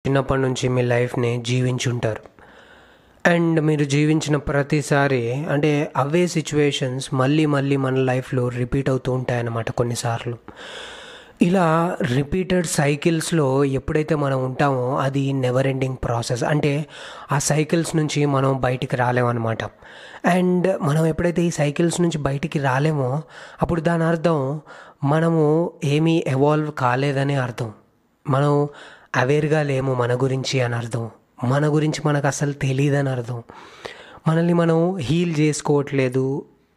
చిన్నప్పటి నుంచి మీ లైఫ్ని జీవించుంటారు. అండ్ మీరు జీవించిన ప్రతిసారి అంటే అవే సిచ్యువేషన్స్ మళ్ళీ మళ్ళీ మన లైఫ్లో రిపీట్ అవుతూ ఉంటాయన్నమాట కొన్నిసార్లు. ఇలా రిపీటెడ్ సైకిల్స్లో ఎప్పుడైతే మనం ఉంటామో అది నెవర్ ఎండింగ్ ప్రాసెస్. అంటే ఆ సైకిల్స్ నుంచి మనం బయటికి రాలేమన్నమాట. అండ్ మనం ఎప్పుడైతే ఈ సైకిల్స్ నుంచి బయటికి రాలేమో అప్పుడు దాని అర్థం మనము ఏమీ ఎవాల్వ్ కాలేదని అర్థం. మనం అవేర్గా లేము మన గురించి అని అర్థం. మన గురించి మనకు అసలు తెలియదని అర్థం. మనల్ని మనం హీల్ చేసుకోవట్లేదు,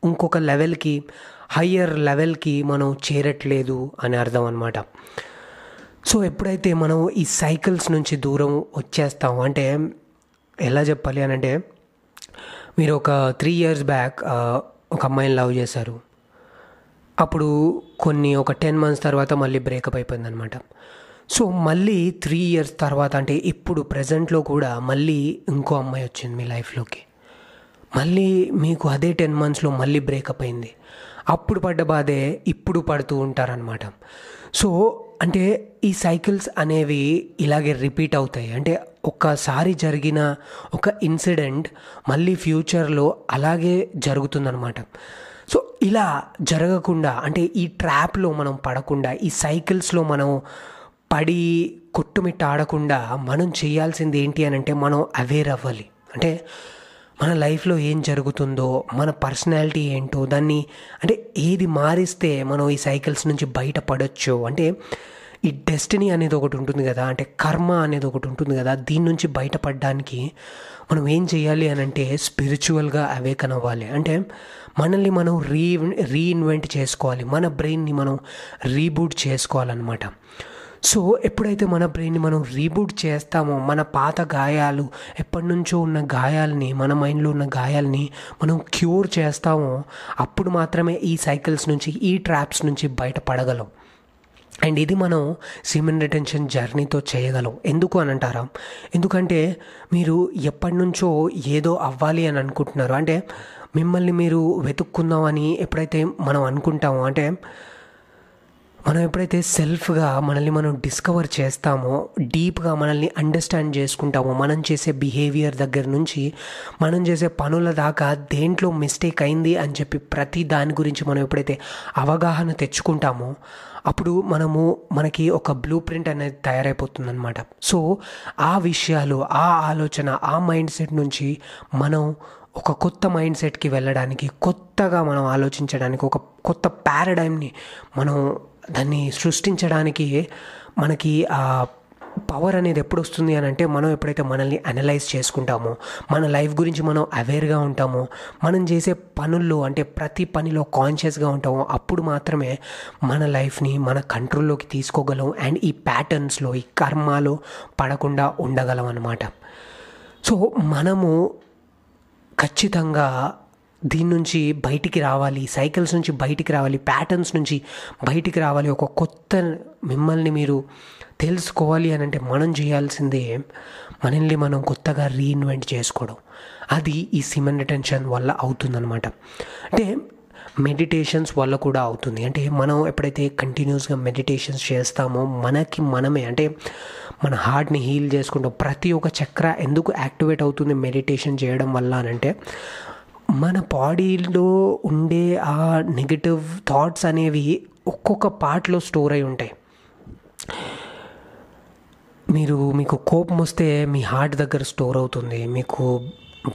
ఇంకొక లెవెల్కి హయ్యర్ లెవెల్కి మనం చేరట్లేదు అని అర్థం అన్నమాట. సో ఎప్పుడైతే మనం ఈ సైకిల్స్ నుంచి దూరం వచ్చేస్తాం అంటే ఎలా చెప్పాలి అని అంటే, మీరు ఒక 3 years బ్యాక్ ఒక అమ్మాయిని లవ్ చేశారు. అప్పుడు ఒక 10 months తర్వాత మళ్ళీ బ్రేకప్ అయిపోయిందనమాట. సో మళ్ళీ 3 years తర్వాత అంటే ఇప్పుడు ప్రజెంట్లో కూడా మళ్ళీ ఇంకో అమ్మాయి వచ్చింది మీ లైఫ్లోకి. మళ్ళీ మీకు అదే 10 monthsలో మళ్ళీ బ్రేకప్ అయింది. అప్పుడు పడ్డ బాధే ఇప్పుడు పడుతూ ఉంటారనమాట. సో అంటే ఈ సైకిల్స్ అనేవి ఇలాగే రిపీట్ అవుతాయి. అంటే ఒక్కసారి జరిగిన ఒక ఇన్సిడెంట్ మళ్ళీ ఫ్యూచర్లో అలాగే జరుగుతుందనమాట. సో ఇలా జరగకుండా అంటే ఈ ట్రాప్లో మనం పడకుండా, ఈ సైకిల్స్లో మనం పడి కొట్టుమిట్టాడకుండా మనం చేయాల్సింది ఏంటి అని అంటే, మనం అవేర్ అవ్వాలి. అంటే మన లైఫ్లో ఏం జరుగుతుందో, మన పర్సనాలిటీ ఏంటో, దాన్ని అంటే ఏది మారిస్తే మనం ఈ సైకిల్స్ నుంచి బయటపడొచ్చు. అంటే ఈ డెస్టినీ అనేది ఒకటి ఉంటుంది కదా, అంటే కర్మ అనేది ఒకటి ఉంటుంది కదా, దీని నుంచి బయటపడడానికి మనం ఏం చేయాలి అని అంటే స్పిరిచువల్గా అవేకన్ అవ్వాలి. అంటే మనల్ని మనం రీఇన్వెంట్ చేసుకోవాలి, మన బ్రెయిన్ని మనం రీబూట్ చేసుకోవాలన్నమాట. సో ఎప్పుడైతే మన బ్రెయిన్ని మనం రీబూట్ చేస్తామో, మన పాత గాయాలు, ఎప్పటి నుంచో ఉన్న గాయాలని, మన మైండ్లో ఉన్న గాయాలని మనం క్యూర్ చేస్తామో అప్పుడు మాత్రమే ఈ సైకిల్స్ నుంచి, ఈ ట్రాప్స్ నుంచి బయటపడగలం. అండ్ ఇది మనం సిమెన్ రిటెన్షన్ జర్నీతో చేయగలం. ఎందుకు అని అంటారా? ఎందుకంటే మీరు ఎప్పటి నుంచో ఏదో అవ్వాలి అని అనుకుంటున్నారు. అంటే మిమ్మల్ని మీరు వెతుక్కుందామని ఎప్పుడైతే మనం అనుకుంటామో, అంటే మనం ఎప్పుడైతే సెల్ఫ్గా మనల్ని మనం డిస్కవర్ చేస్తామో, డీప్గా మనల్ని అండర్స్టాండ్ చేసుకుంటామో, మనం చేసే బిహేవియర్ దగ్గర నుంచి మనం చేసే పనుల దాకా దేంట్లో మిస్టేక్ అయింది అని చెప్పి ప్రతి దాని గురించి మనం ఎప్పుడైతే అవగాహన తెచ్చుకుంటామో అప్పుడు మనకి ఒక బ్లూ ప్రింట్ అనేది తయారైపోతుందన్నమాట. సో ఆ విషయాలు, ఆ ఆలోచన, ఆ మైండ్ సెట్ నుంచి మనం ఒక కొత్త మైండ్ సెట్కి వెళ్ళడానికి, కొత్తగా మనం ఆలోచించడానికి, ఒక కొత్త పారాడైమ్ని మనం దాన్ని సృష్టించడానికి మనకి ఆ పవర్ అనేది ఎప్పుడు వస్తుంది అని అంటే, మనం ఎప్పుడైతే మనల్ని అనలైజ్ చేసుకుంటామో, మన లైఫ్ గురించి మనం అవేర్గా ఉంటామో, మనం చేసే పనుల్లో అంటే ప్రతి పనిలో కాన్షియస్గా ఉంటామో అప్పుడు మాత్రమే మన లైఫ్ని మన కంట్రోల్లోకి తీసుకోగలం. అండ్ ఈ ప్యాటర్న్స్లో, ఈ కర్మలో పడకుండా ఉండగలం అన్నమాట. సో మనము ఖచ్చితంగా దీని నుంచి బయటికి రావాలి, సైకిల్స్ నుంచి బయటికి రావాలి, ప్యాటర్న్స్ నుంచి బయటికి రావాలి. ఒక కొత్త మిమ్మల్ని మీరు తెలుసుకోవాలి అని అంటే మనం చేయాల్సిందే మనల్ని మనం కొత్తగా రీఇన్వెంట్ చేసుకోవడం. అది ఈ సిమెన్ రిటెన్షన్ వల్ల అవుతుందన్నమాట. అంటే మెడిటేషన్స్ వల్ల కూడా అవుతుంది. అంటే మనం ఎప్పుడైతే కంటిన్యూస్గా మెడిటేషన్స్ చేస్తామో మనకి మనమే అంటే మన హార్ట్ని హీల్ చేసుకుంటాం. ప్రతి ఒక్క చక్ర ఎందుకు యాక్టివేట్ అవుతుంది మెడిటేషన్ చేయడం వల్ల అని అంటే, మన బాడీలో ఉండే ఆ నెగటివ్ థాట్స్ అనేవి ఒక్కొక్క పార్ట్లో స్టోర్ అయి ఉంటాయి. మీకు కోపం వస్తే మీ హార్ట్ దగ్గర స్టోర్ అవుతుంది, మీకు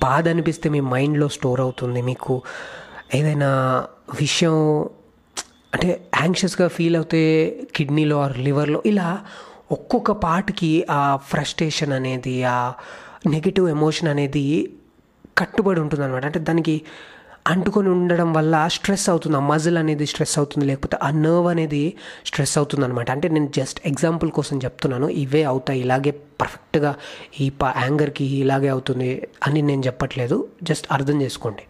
బాధ అనిపిస్తే మీ మైండ్లో స్టోర్ అవుతుంది, మీకు ఏదైనా విషయం అంటే యాంగ్షియస్గా ఫీల్ అవుతే కిడ్నీలో ఆర్ లివర్లో, ఇలా ఒక్కొక్క పార్ట్కి ఆ ఫ్రస్ట్రేషన్ అనేది, ఆ నెగిటివ్ ఎమోషన్ అనేది కట్టుబడి ఉంటుంది అనమాట. అంటే దానికి అంటుకొని ఉండడం వల్ల స్ట్రెస్ అవుతుంది, ఆ మజిల్ అనేది స్ట్రెస్ అవుతుంది, లేకపోతే ఆ నర్వ్ అనేది స్ట్రెస్ అవుతుంది అనమాట. అంటే నేను జస్ట్ ఎగ్జాంపుల్ కోసం చెప్తున్నాను, ఇవే అవుతాయి, ఇలాగే పర్ఫెక్ట్గా ఈ యాంగర్కి ఇలాగే అవుతుంది అని నేను చెప్పట్లేదు, జస్ట్ అర్థం చేసుకోండి.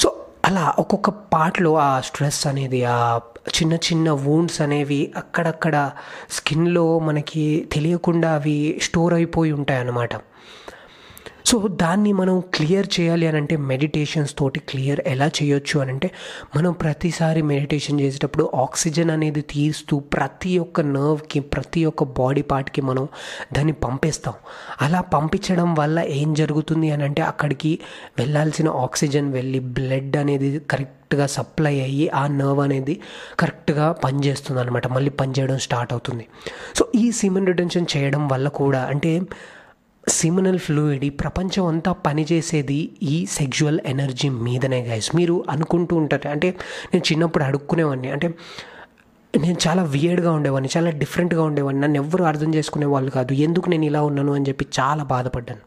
సో అలా ఒక్కొక్క పార్ట్లో ఆ స్ట్రెస్ అనేది, ఆ చిన్న చిన్న వూండ్స్ అనేవి అక్కడక్కడ స్కిన్లో మనకి తెలియకుండా అవి స్టోర్ అయిపోయి ఉంటాయి అన్నమాట. సో దాన్ని మనం క్లియర్ చేయాలి అని అంటే మెడిటేషన్స్ తోటి క్లియర్ ఎలా చేయొచ్చు అని అంటే, మనం ప్రతిసారి మెడిటేషన్ చేసేటప్పుడు ఆక్సిజన్ అనేది తీస్తూ ప్రతి ఒక్క నర్వ్కి, ప్రతి ఒక్క బాడీ పార్ట్కి మనం దాన్ని పంపిస్తాం. అలా పంపించడం వల్ల ఏం జరుగుతుంది అని అంటే, అక్కడికి వెళ్ళాల్సిన ఆక్సిజన్ వెళ్ళి బ్లడ్ అనేది కరెక్ట్గా సప్లై అయ్యి ఆ నర్వ్ అనేది కరెక్ట్గా పనిచేస్తుంది అనమాట, మళ్ళీ పనిచేయడం స్టార్ట్ అవుతుంది. సో ఈ సీమన్ రిటెన్షన్ చేయడం వల్ల కూడా అంటే సిమినల్ ఫ్లూయిడ్ ఈ ప్రపంచం అంతా పనిచేసేది ఈ సెక్షువల్ ఎనర్జీ మీదనే గైస్. మీరు అనుకుంటూ ఉంటారు, అంటే నేను చిన్నప్పుడు అడుక్కునేవాడిని, అంటే నేను చాలా వియర్డ్గా ఉండేవాడిని, చాలా డిఫరెంట్గా ఉండేవాడిని, నన్ను ఎవ్వరూ అర్థం చేసుకునే వాళ్ళు కాదు, ఎందుకు నేను ఇలా ఉన్నాను అని చెప్పి చాలా బాధపడ్డాను.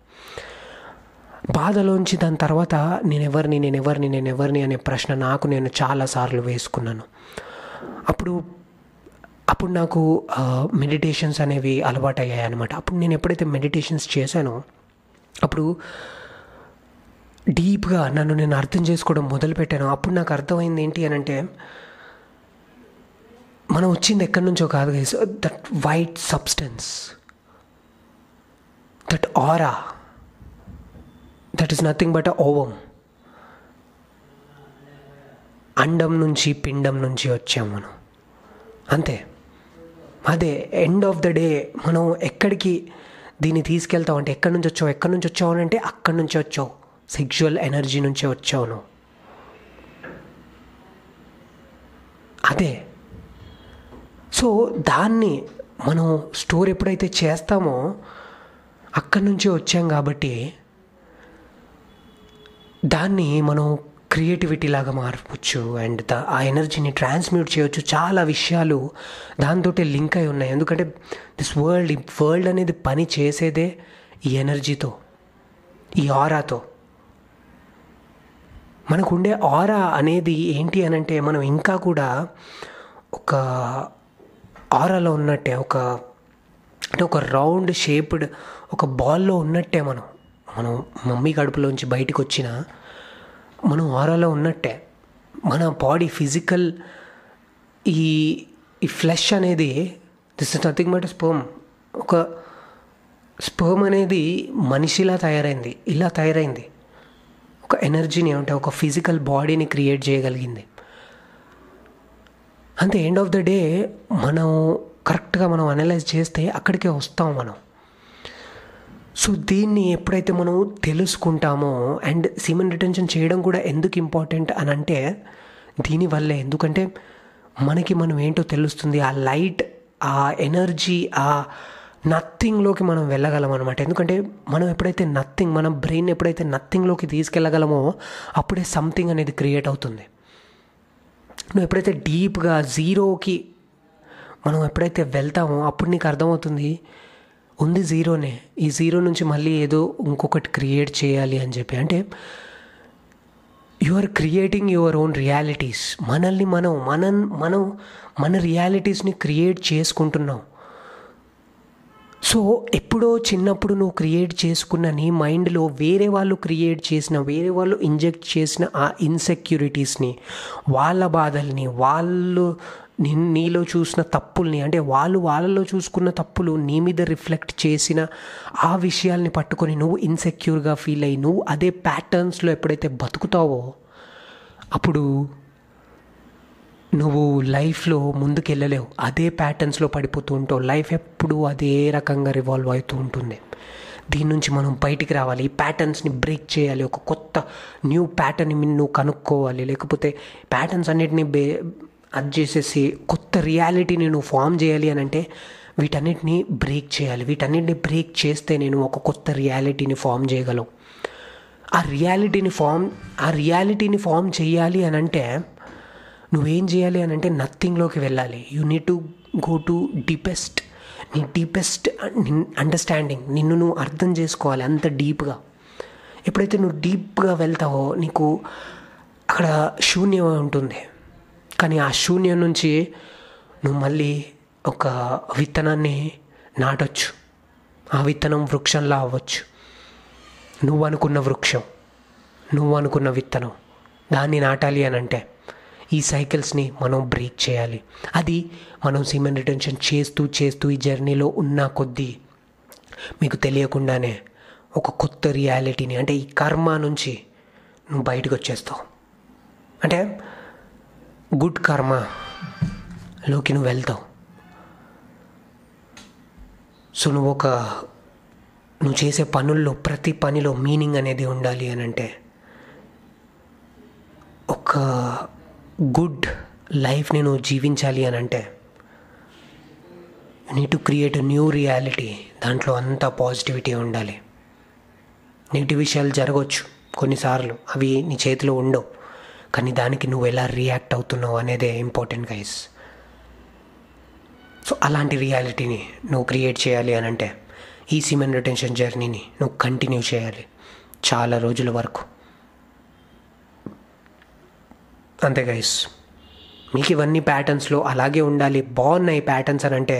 బాధలోంచి దాని తర్వాత నేను ఎవరిని అనే ప్రశ్న నాకు నేను చాలాసార్లు వేసుకున్నాను. అప్పుడు నాకు మెడిటేషన్స్ అనేవి అలవాటు అయ్యాయి అనమాట. అప్పుడు నేను ఎప్పుడైతే మెడిటేషన్స్ చేశానో అప్పుడు డీప్గా నన్ను నేను అర్థం చేసుకోవడం మొదలుపెట్టాను. అప్పుడు నాకు అర్థమైంది ఏంటి అని అంటే, మనం వచ్చింది ఎక్కడి నుంచో కాదు guys. That white substance, that aura, that is nothing but a ovum. అండం నుంచి పిండం నుంచి వచ్చాం మనం, అంతే. అదే ఎండ్ ఆఫ్ ద డే మనం ఎక్కడికి దీన్ని తీసుకెళ్తావు అంటే, ఎక్కడి నుంచి వచ్చావు అని అంటే అక్కడి నుంచి వచ్చావు, సెక్షువల్ ఎనర్జీ నుంచే వచ్చావు నువ్వు. అదే. సో దాన్ని మనం స్టోర్ ఎప్పుడైతే చేస్తామో అక్కడి నుంచే వచ్చాం కాబట్టి దాన్ని మనం క్రియేటివిటీ లాగా మార్చవచ్చు అండ్ ఆ ఎనర్జీని ట్రాన్స్మ్యూట్ చేయవచ్చు. చాలా విషయాలు దాంతో లింక్ అయి ఉన్నాయి. ఎందుకంటే ఈ వరల్డ్ అనేది పని చేసేదే ఈ ఎనర్జీతో, ఈ ఆరాతో. మనకు ఉండే ఆరా అనేది ఏంటి అని అంటే, మనం ఇంకా కూడా ఒక ఆరాలో ఉన్నట్టే, ఒక రౌండ్ షేప్డ్ ఒక బాల్లో ఉన్నట్టే. మనం మమ్మీ కడుపులోంచి బయటకు వచ్చిన మనం ఆరాలో ఉన్నట్టే. మన బాడీ ఫిజికల్ ఈ ఫ్లెష్ అనేది this is nothing but sperm. ఒక స్పర్మ్ అనేది మనిషిలా తయారైంది, ఇలా తయారైంది. ఒక ఎనర్జీని అంటే ఒక ఫిజికల్ బాడీని క్రియేట్ చేయగలిగింది. అంతే. ఎండ్ ఆఫ్ ద డే మనం కరెక్ట్గా మనం అనలైజ్ చేస్తే అక్కడికే వస్తాం మనం. సో దీన్ని ఎప్పుడైతే మనం తెలుసుకుంటామో, అండ్ సీమన్ రిటెన్షన్ చేయడం కూడా ఎందుకు ఇంపార్టెంట్ అని అంటే దీనివల్లే. ఎందుకంటే మనం ఏంటో తెలుస్తుంది. ఆ లైట్, ఆ ఎనర్జీ, ఆ నథింగ్లోకి మనం వెళ్ళగలం అనమాట. ఎందుకంటే మనం ఎప్పుడైతే మన బ్రెయిన్ ఎప్పుడైతే నథింగ్లోకి తీసుకెళ్ళగలమో అప్పుడే సంథింగ్ అనేది క్రియేట్ అవుతుంది. నువ్వు ఎప్పుడైతే డీప్గా జీరోకి మనం ఎప్పుడైతే వెళ్తామో అప్పుడు నీకు అర్థమవుతుంది ఉంది జీరోనే, ఈ జీరో నుంచి మళ్ళీ ఏదో ఇంకొకటి క్రియేట్ చేయాలి అని చెప్పి. అంటే you are creating your own realities. మనల్ని మనం మన రియాలిటీస్ని క్రియేట్ చేసుకుంటున్నాం. సో ఎప్పుడో చిన్నప్పుడు నువ్వు క్రియేట్ చేసుకున్న నీ మైండ్లో వేరే వాళ్ళు క్రియేట్ చేసిన, వేరే వాళ్ళు ఇంజెక్ట్ చేసిన ఆ ఇన్సెక్యూరిటీస్ని, వాళ్ళ బాధల్ని, వాళ్ళు నీలో చూసిన తప్పుల్ని, అంటే వాళ్ళలో చూసుకున్న తప్పులు నీ మీద రిఫ్లెక్ట్ చేసిన ఆ విషయాల్ని పట్టుకొని నువ్వు ఇన్సెక్యూర్గా ఫీల్ అయ్యి నువ్వు అదే ప్యాటర్న్స్లో ఎప్పుడైతే బతుకుతావో అప్పుడు నువ్వు లైఫ్లో ముందుకెళ్ళలేవు. అదే ప్యాటర్న్స్లో పడిపోతూ ఉంటావు. లైఫ్ ఎప్పుడూ అదే రకంగా రివాల్వ్ అవుతూ ఉంటుంది. దీని నుంచి మనం బయటికి రావాలి, ఈ ప్యాటర్న్స్ని బ్రేక్ చేయాలి, ఒక కొత్త న్యూ ప్యాటర్న్ని నువ్వు కనుక్కోవాలి. లేకపోతే ప్యాటర్న్స్ అన్నిటినీ అది చేసేసి కొత్త రియాలిటీని నువ్వు ఫామ్ చేయాలి అని అంటే వీటన్నిటిని బ్రేక్ చేయాలి. వీటన్నిటిని బ్రేక్ చేస్తే నేను ఒక కొత్త రియాలిటీని ఫామ్ చేయగలవు. ఆ రియాలిటీని ఫామ్ చేయాలి అని అంటే నువ్వేం చేయాలి అని అంటే నథింగ్లోకి వెళ్ళాలి. You need to go to deepest, నీ డీపెస్ట్ అండర్స్టాండింగ్, నిన్ను నువ్వు అర్థం చేసుకోవాలి అంత డీప్గా. ఎప్పుడైతే నువ్వు డీప్గా వెళ్తావో నీకు అక్కడ శూన్యం ఉంటుంది. కానీ ఆ శూన్యం నుంచి నువ్వు మళ్ళీ ఒక విత్తనాన్ని నాటొచ్చు. ఆ విత్తనం వృక్షంలా అవ్వచ్చు. నువ్వు అనుకున్న వృక్షం, నువ్వు అనుకున్న విత్తనం, దాన్ని నాటాలి అని అంటే ఈ సైకిల్స్ని మనం బ్రేక్ చేయాలి. అది మనం సీమన్ రిటెన్షన్ చేస్తూ ఈ జర్నీలో ఉన్న కొద్దీ మీకు తెలియకుండానే ఒక కొత్త రియాలిటీని, అంటే ఈ కర్మ నుంచి నువ్వు బయటకు వచ్చేస్తావు. అంటే గుడ్ కర్మలోకి నువ్వు వెళ్తావు. సో నువ్వు చేసే పనుల్లో ప్రతి పనిలో మీనింగ్ అనేది ఉండాలి అని అంటే, ఒక గుడ్ లైఫ్ని నువ్వు జీవించాలి అని అంటే need to create new reality. దాంట్లో అంతా పాజిటివిటీ ఉండాలి. నెగిటివ్ విషయాలు జరగవచ్చు కొన్నిసార్లు, అవి నీ చేతిలో ఉండవు, కానీ దానికి నువ్వు ఎలా రియాక్ట్ అవుతున్నావు అనేదే ఇంపార్టెంట్ గైస్. సో అలాంటి రియాలిటీని నువ్వు క్రియేట్ చేయాలి అని అంటే ఈ సీమెన్ రిటెన్షన్ జర్నీని నువ్వు కంటిన్యూ చేయాలి చాలా రోజుల వరకు. అంతే గైస్. మీకు ఇవన్నీ ప్యాటర్న్స్లో అలాగే ఉండాలి, బాగున్నాయి ప్యాటర్న్స్ అని అంటే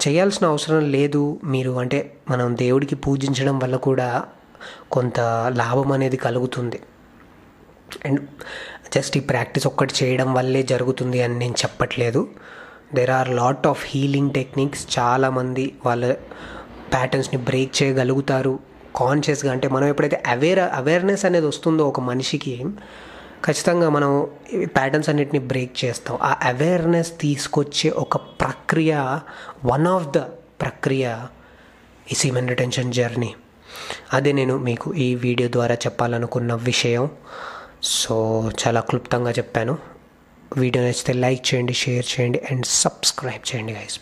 చేయాల్సిన అవసరం లేదు మీరు. అంటే మనం దేవుడికి పూజించడం వల్ల కూడా కొంత లాభం అనేది కలుగుతుంది. అండ్ జస్ట్ ఈ ప్రాక్టీస్ ఒక్కటి చేయడం వల్లే జరుగుతుంది అని నేను చెప్పట్లేదు. There are lot of healing techniques. చాలామంది వాళ్ళ ప్యాటర్న్స్ని బ్రేక్ చేయగలుగుతారు కాన్షియస్గా. అంటే మనం ఎప్పుడైతే అవేర్నెస్ అనేది వస్తుందో ఒక మనిషికి, ఖచ్చితంగా మనం ప్యాటర్న్స్ అన్నిటిని బ్రేక్ చేస్తాం. ఆ అవేర్నెస్ తీసుకొచ్చే ఒక ప్రక్రియ, వన్ ఆఫ్ ద ప్రక్రియ ఈ సీమెన్ రిటెన్షన్ జర్నీ. అదే నేను మీకు ఈ వీడియో ద్వారా చెప్పాలనుకున్న విషయం. సో చాలా క్లుప్తంగా చెప్పాను. వీడియో నచ్చితే లైక్ చేయండి, షేర్ చేయండి అండ్ సబ్స్క్రైబ్ చేయండి గైస్.